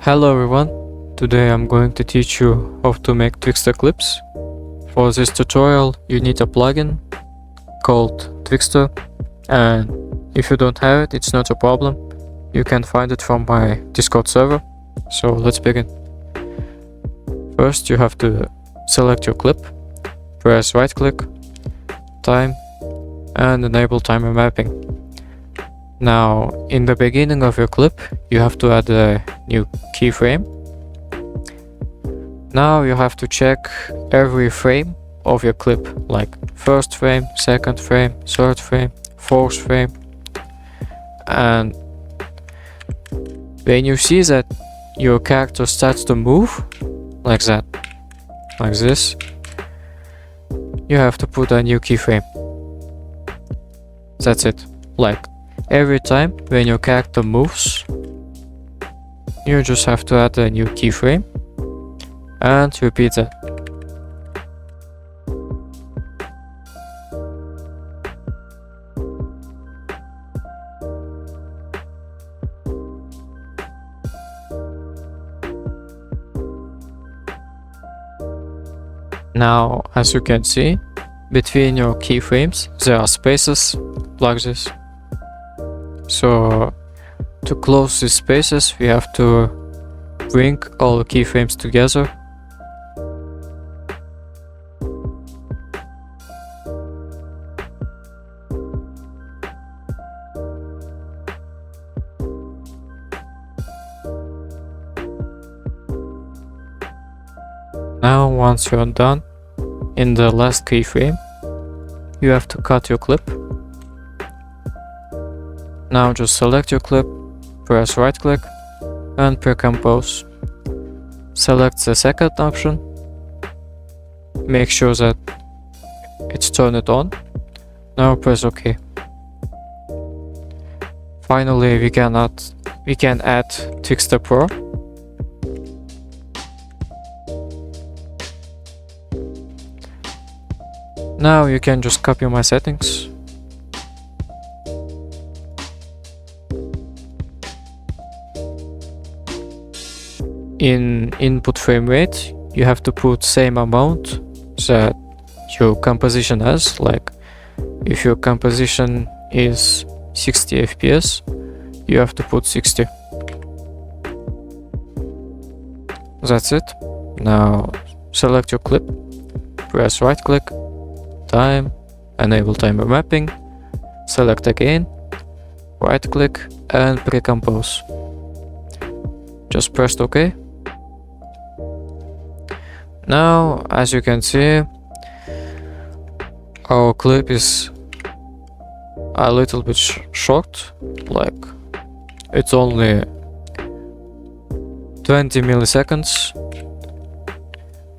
Hello everyone, today I'm going to teach you how to make Twixtor clips. For this tutorial you need a plugin called Twixtor, and if you don't have it, it's not a problem. You can find it from my Discord server. So let's begin. First you have to select your clip, press right click, time, and enable timer mapping. Now, in the beginning of your clip, you have to add a new keyframe. Now you have to check every frame of your clip, like first frame, second frame, third frame, fourth frame. And when you see that your character starts to move, like that, like this, you have to put a new keyframe. That's it. Like, every time when your character moves, you just have to add a new keyframe and repeat that. Now, as you can see, between your keyframes there are spaces like this. So to close these spaces, we have to bring all the keyframes together. Now, once you're done, in the last keyframe, you have to cut your clip. Now just select your clip, press right click and pre-compose. Select the second option, make sure that it's turned on. Now press OK. Finally we can add Twixtor Pro. Now you can just copy my settings. In input frame rate, you have to put same amount that your composition has. Like, if your composition is 60 FPS, you have to put 60. That's it. Now select your clip, press right click, time, enable timer mapping, select again, right click and pre-compose. Just press OK. Now, as you can see, our clip is a little bit short, like it's only 20 milliseconds,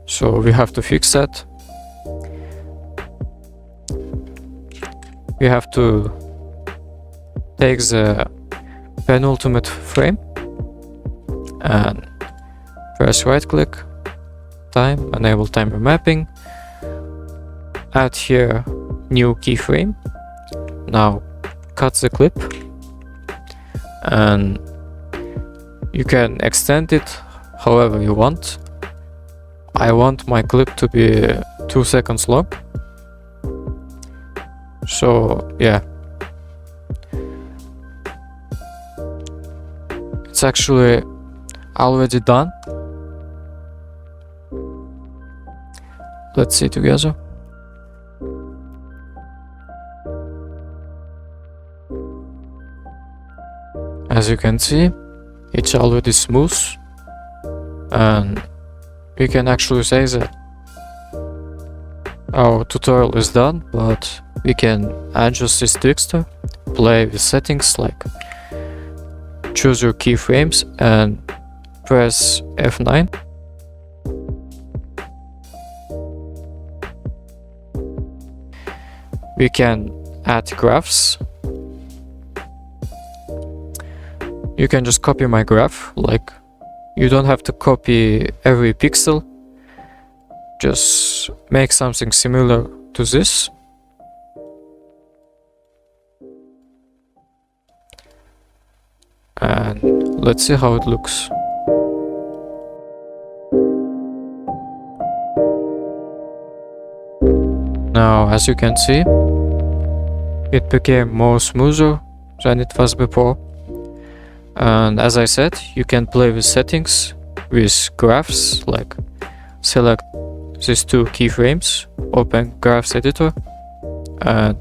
so we have to fix that. We have to take the penultimate frame and press right click, time, enable timer mapping, add here new keyframe. Now cut the clip and you can extend it however you want. I want my clip to be 2 seconds long, so yeah, it's actually already done. Let's see together. As you can see, it's already smooth, and we can actually say that our tutorial is done, but we can adjust this Twixtor, play with settings like choose your keyframes and press F9. We can add graphs. You can just copy my graph, like you don't have to copy every pixel, just make something similar to this. And let's see how it looks. Now, as you can see, it became more smoother than it was before. And as I said, you can play with settings, with graphs, like select these two keyframes, open graphs editor, and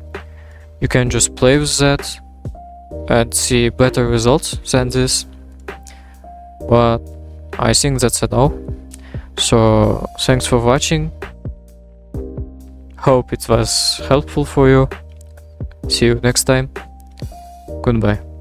you can just play with that and see better results than this. But I think that's enough. So thanks for watching. Hope it was helpful for you. See you next time. Goodbye.